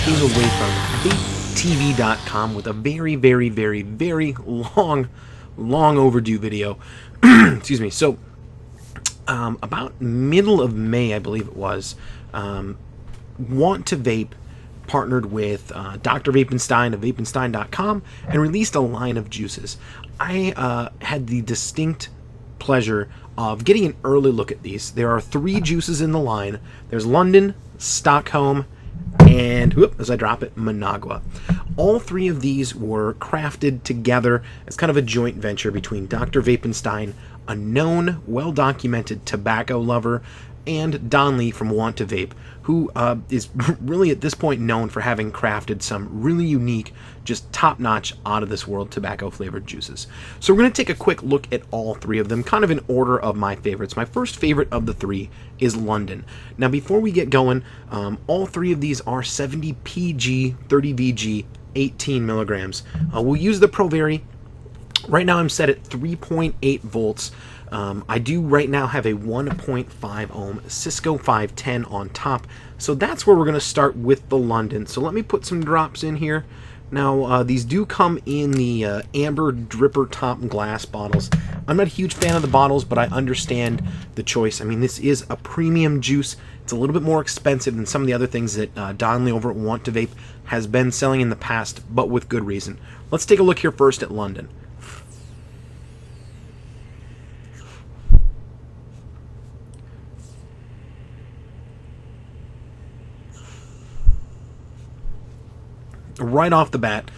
came away from VapeTV.com with a very, very, very, very long overdue video. Excuse me. So, about middle of May, I believe it was, Want2Vape partnered with Dr. Vapenstein of Vapenstein.com and released a line of juices. I had the distinct pleasure of getting an early look at these. There are 3 juices in the line. There's London, Stockholm, and, whoop, as I drop it, Managua. All 3 of these were crafted together as kind of a joint venture between Dr. Vapenstein, a known, well-documented tobacco lover, and Donly from Want2Vape, who is really at this point known for having crafted some really unique, just top-notch, out-of-this-world tobacco-flavored juices. So we're going to take a quick look at all 3 of them, kind of in order of my favorites. My first favorite of the 3 is London. Now, before we get going, all 3 of these are 70 PG, 30 VG, 18 milligrams. We'll use the ProVari. Right now I'm set at 3.8 volts. I do right now have a 1.5 ohm Cisco 510 on top, so that's where we're going to start with the London. So let me put some drops in here. Now these do come in the amber dripper top glass bottles. I'm not a huge fan of the bottles, but I understand the choice. I mean, this is a premium juice. It's a little bit more expensive than some of the other things that Donly over at Want2Vape has been selling in the past, but with good reason. Let's take a look here first at London. Right off the bat,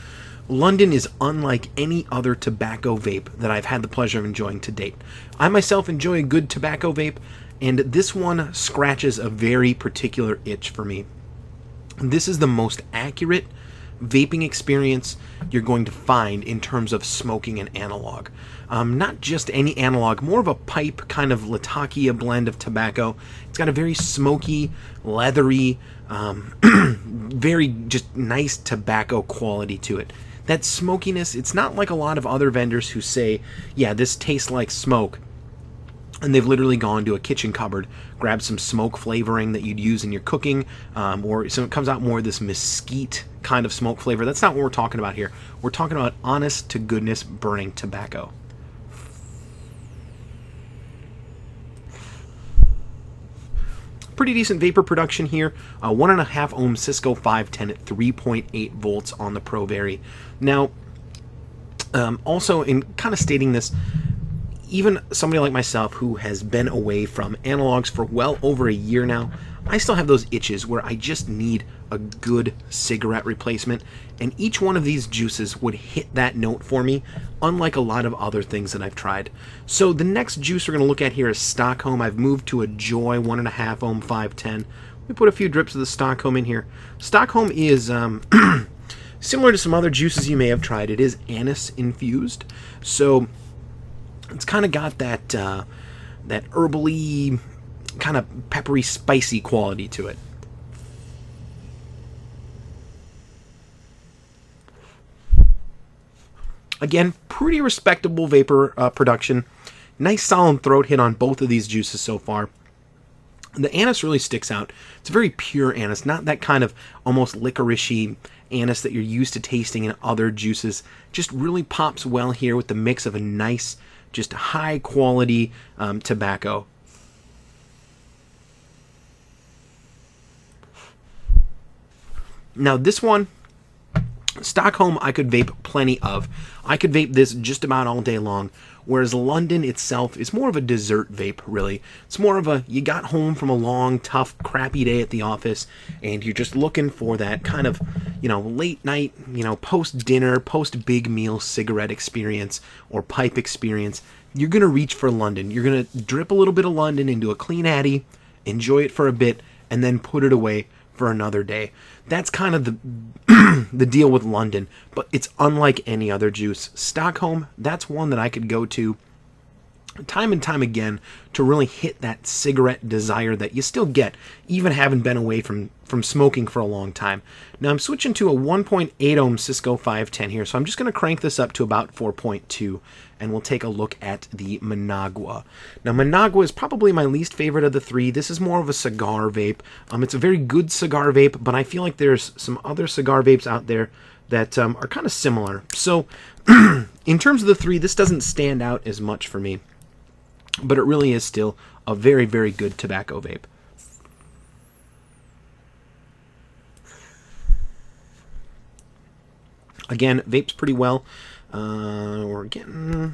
London is unlike any other tobacco vape that I've had the pleasure of enjoying to date. I myself enjoy a good tobacco vape, and this one scratches a very particular itch for me. This is the most accurate vaping experience you're going to find in terms of smoking an analog. Not just any analog, more of a pipe kind of Latakia blend of tobacco. It's got a very smoky, leathery, very just nice tobacco quality to it. That smokiness, it's not like a lot of other vendors who say, yeah, this tastes like smoke, and they've literally gone to a kitchen cupboard, grabbed some smoke flavoring that you'd use in your cooking, or so it comes out more of this mesquite kind of smoke flavor. That's not what we're talking about here. We're talking about honest-to-goodness burning tobacco. Pretty decent vapor production here. 1.5 ohm Cisco 510 at 3.8 volts on the ProVari. Now, also in kind of stating this, even somebody like myself who has been away from analogs for well over a year now, I still have those itches where I just need a good cigarette replacement, and each one of these juices would hit that note for me, unlike a lot of other things that I've tried. So the next juice we're going to look at here is Stockholm. I've moved to a Joy 1.5 ohm 510. We put a few drips of the Stockholm in here. Stockholm is similar to some other juices you may have tried. It is anise infused, so it's kind of got that that herbally, kind of peppery, spicy quality to it. Again, pretty respectable vapor production. Nice solid throat hit on both of these juices so far. The anise really sticks out. It's a very pure anise, not that kind of almost licorice-y anise that you're used to tasting in other juices. Just really pops well here with the mix of a nice, just high-quality tobacco. Now this one, Stockholm, I could vape plenty of. I could vape this just about all day long, whereas London itself is more of a dessert vape, really. It's more of a, you got home from a long, tough, crappy day at the office, and you're just looking for that kind of, you know, late night, you know, post-dinner, post-big meal cigarette experience or pipe experience. You're going to reach for London. You're going to drip a little bit of London into a clean Addy, enjoy it for a bit, and then put it away for another day. That's kind of the the deal with London, but it's unlike any other juice. Stockholm, that's one that I could go to time and time again to really hit that cigarette desire that you still get, even having been away from smoking for a long time. Now I'm switching to a 1.8 ohm Cisco 510 here, so I'm just going to crank this up to about 4.2, and we'll take a look at the Managua. Now Managua is probably my least favorite of the three. This is more of a cigar vape. It's a very good cigar vape, but I feel like there's some other cigar vapes out there that are kind of similar. So in terms of the three, this doesn't stand out as much for me, but it really is still a very, very good tobacco vape. Again, vapes pretty well. We're getting a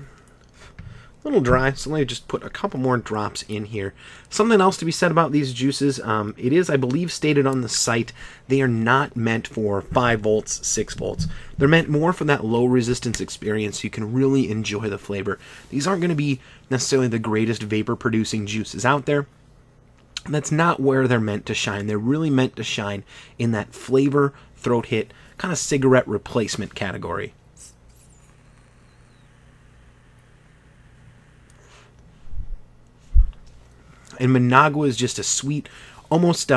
little dry, so let me just put a couple more drops in here. Something else to be said about these juices, it is, I believe, stated on the site, they are not meant for 5 volts, 6 volts. They're meant more for that low resistance experience so you can really enjoy the flavor. These aren't going to be necessarily the greatest vapor producing juices out there. That's not where they're meant to shine. They're really meant to shine in that flavor, throat hit, kind of cigarette replacement category. And Managua is just a sweet, almost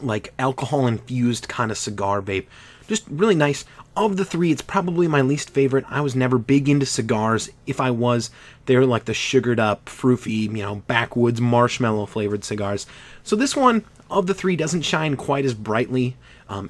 like alcohol-infused kind of cigar vape. Just really nice. Of the three, it's probably my least favorite. I was never big into cigars. If I was, they're like the sugared-up, froofy, you know, backwoods, marshmallow-flavored cigars. So this one, of the three, doesn't shine quite as brightly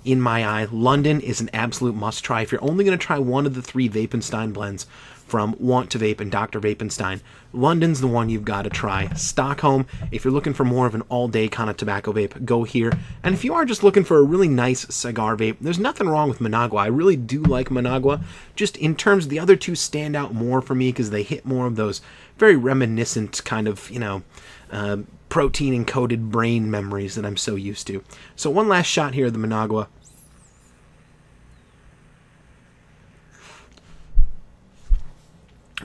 in my eye. London is an absolute must-try. If you're only going to try one of the 3 Vapenstein blends from Want2Vape and Dr. Vapenstein, London's the one you've got to try. Stockholm, if you're looking for more of an all-day kind of tobacco vape, go here. And if you are just looking for a really nice cigar vape, there's nothing wrong with Managua. I really do like Managua. Just in terms of the other two stand out more for me because they hit more of those very reminiscent kind of, you know, protein-encoded brain memories that I'm so used to. So one last shot here of the Managua.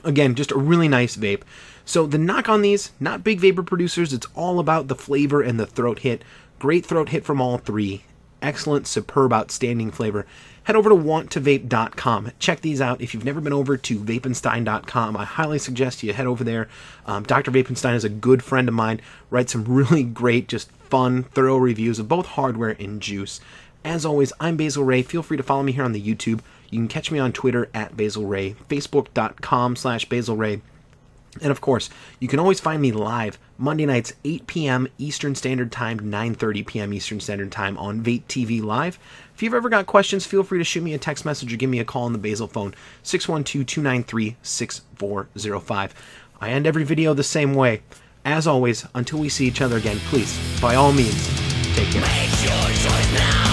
Again, just a really nice vape. So the knock on these, not big vapor producers, it's all about the flavor and the throat hit. Great throat hit from all three. Excellent, superb, outstanding flavor. Head over to Want2Vape.com. Check these out. If you've never been over to Vapenstein.com, I highly suggest you head over there. Dr. Vapenstein is a good friend of mine. Writes some really great, just fun, thorough reviews of both hardware and juice. As always, I'm Basilray. Feel free to follow me here on the YouTube. You can catch me on Twitter at Basilray, Facebook.com/Basilray. And of course, you can always find me live Monday nights, 8 p.m. Eastern Standard Time, 9:30 p.m. Eastern Standard Time on Vape TV Live. If you've ever got questions, feel free to shoot me a text message or give me a call on the Basil phone, 612-293-6405. I end every video the same way. As always, until we see each other again, please, by all means, take care. Make your choice now.